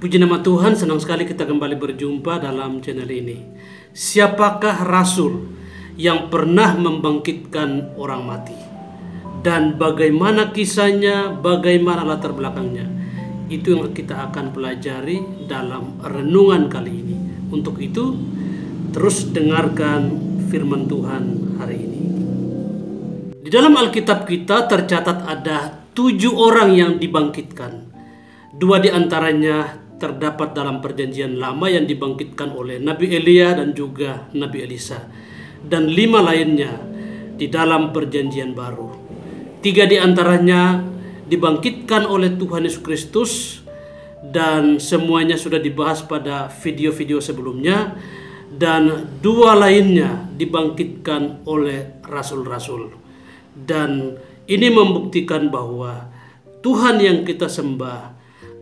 Puji nama Tuhan, senang sekali kita kembali berjumpa dalam channel ini. Siapakah rasul yang pernah membangkitkan orang mati? Dan bagaimana kisahnya, bagaimana latar belakangnya? Itu yang kita akan pelajari dalam renungan kali ini. Untuk itu, terus dengarkan firman Tuhan hari ini. Di dalam Alkitab kita tercatat ada 7 orang yang dibangkitkan. 2 di antaranya terdapat dalam perjanjian lama yang dibangkitkan oleh Nabi Elia dan juga Nabi Elisa. Dan 5 lainnya di dalam perjanjian baru. 3 di antaranya dibangkitkan oleh Tuhan Yesus Kristus. Dan semuanya sudah dibahas pada video-video sebelumnya. Dan 2 lainnya dibangkitkan oleh rasul-rasul. Dan ini membuktikan bahwa Tuhan yang kita sembah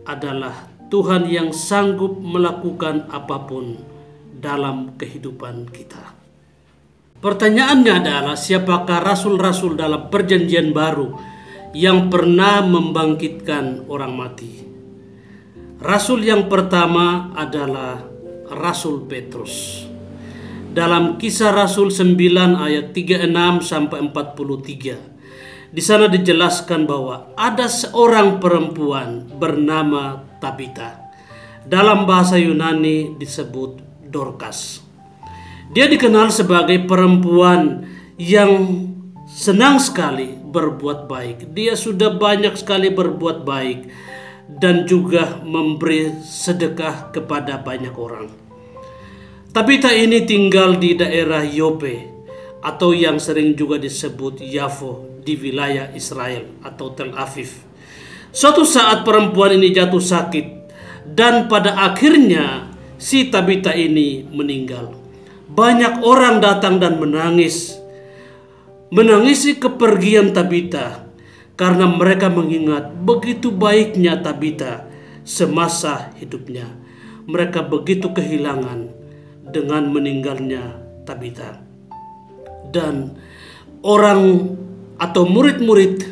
adalah Tuhan yang sanggup melakukan apapun dalam kehidupan kita. Pertanyaannya adalah, siapakah rasul-rasul dalam perjanjian baru yang pernah membangkitkan orang mati? Rasul yang pertama adalah Rasul Petrus. Dalam Kisah Rasul 9 ayat 36 sampai 43. Di sana dijelaskan bahwa ada seorang perempuan bernama Tabita. Dalam bahasa Yunani disebut Dorcas. Dia dikenal sebagai perempuan yang senang sekali berbuat baik. Dia sudah banyak sekali berbuat baik dan juga memberi sedekah kepada banyak orang. Tabita ini tinggal di daerah Yope atau yang sering juga disebut Yafo di wilayah Israel atau Tel Aviv. Suatu saat perempuan ini jatuh sakit dan pada akhirnya si Tabita ini meninggal. Banyak orang datang dan menangisi kepergian Tabita karena mereka mengingat begitu baiknya Tabita semasa hidupnya. Mereka begitu kehilangan dengan meninggalnya Tabita. Dan orang atau murid-murid,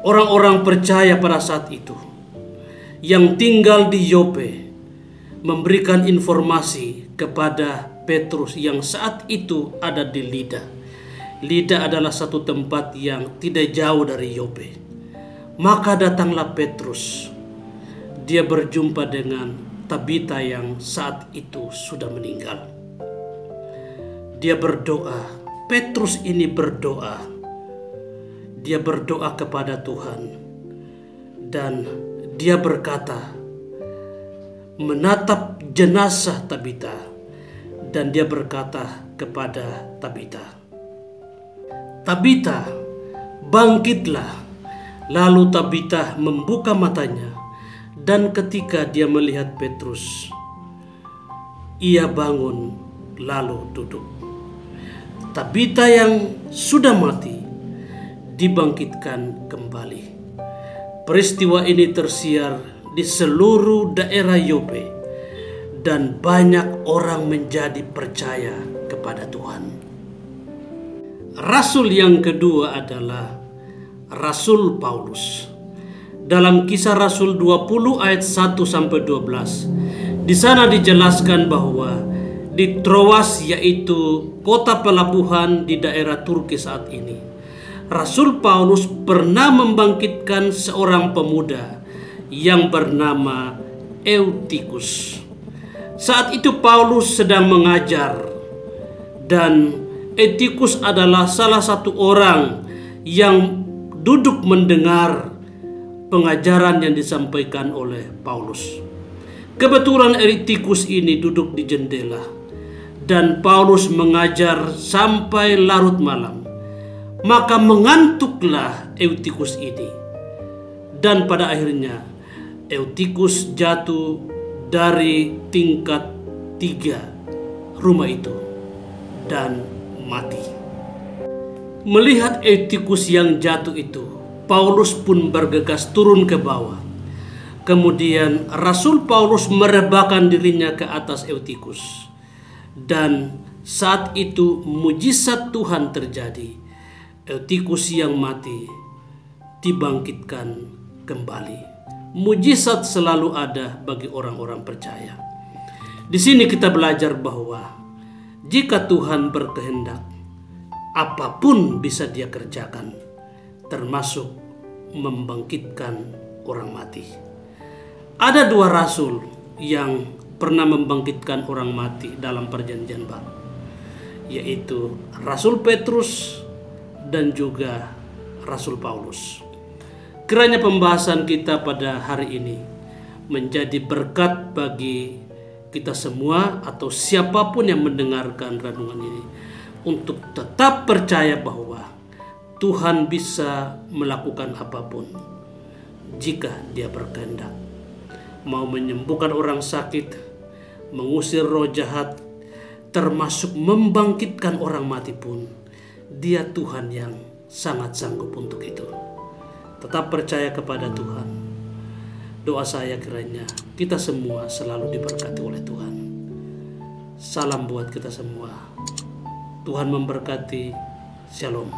orang-orang percaya pada saat itu yang tinggal di Yope memberikan informasi kepada Petrus yang saat itu ada di Lida. Lida adalah satu tempat yang tidak jauh dari Yope. Maka datanglah Petrus. Dia berjumpa dengan Tabita yang saat itu sudah meninggal. Dia berdoa. Petrus ini berdoa. Dia berdoa kepada Tuhan. Dan dia berkata, menatap jenazah Tabita. Dan dia berkata kepada Tabita, Tabita, bangkitlah. Lalu Tabita membuka matanya. Dan ketika dia melihat Petrus, ia bangun lalu duduk. Tabita yang sudah mati dibangkitkan kembali. Peristiwa ini tersiar di seluruh daerah Yope dan banyak orang menjadi percaya kepada Tuhan. Rasul yang kedua adalah Rasul Paulus. Dalam Kisah Rasul 20 ayat 1 sampai 12. Di sana dijelaskan bahwa di Troas, yaitu kota pelabuhan di daerah Turki saat ini, Rasul Paulus pernah membangkitkan seorang pemuda yang bernama Eutikus. Saat itu Paulus sedang mengajar dan Eutikus adalah salah satu orang yang duduk mendengar pengajaran yang disampaikan oleh Paulus. Kebetulan Eutikus ini duduk di jendela dan Paulus mengajar sampai larut malam. Maka mengantuklah Eutikus ini. Dan pada akhirnya Eutikus jatuh dari tingkat 3 rumah itu dan mati. Melihat Eutikus yang jatuh itu, Paulus pun bergegas turun ke bawah. Kemudian Rasul Paulus merebahkan dirinya ke atas Eutikus. Dan saat itu mujizat Tuhan terjadi. Eutikus yang mati dibangkitkan kembali. mujizat selalu ada bagi orang-orang percaya. Di sini kita belajar bahwa jika Tuhan berkehendak, apapun bisa Dia kerjakan, termasuk membangkitkan orang mati. Ada dua rasul yang pernah membangkitkan orang mati dalam Perjanjian Baru, yaitu Rasul Petrus dan juga Rasul Paulus. Kiranya pembahasan kita pada hari ini menjadi berkat bagi kita semua atau siapapun yang mendengarkan renungan ini, untuk tetap percaya bahwa Tuhan bisa melakukan apapun jika Dia berkehendak. Mau menyembuhkan orang sakit, mengusir roh jahat, termasuk membangkitkan orang mati pun, Dia Tuhan yang sangat sanggup untuk itu. Tetap percaya kepada Tuhan. Doa saya kiranya kita semua selalu diberkati oleh Tuhan. Salam buat kita semua. Tuhan memberkati. Shalom.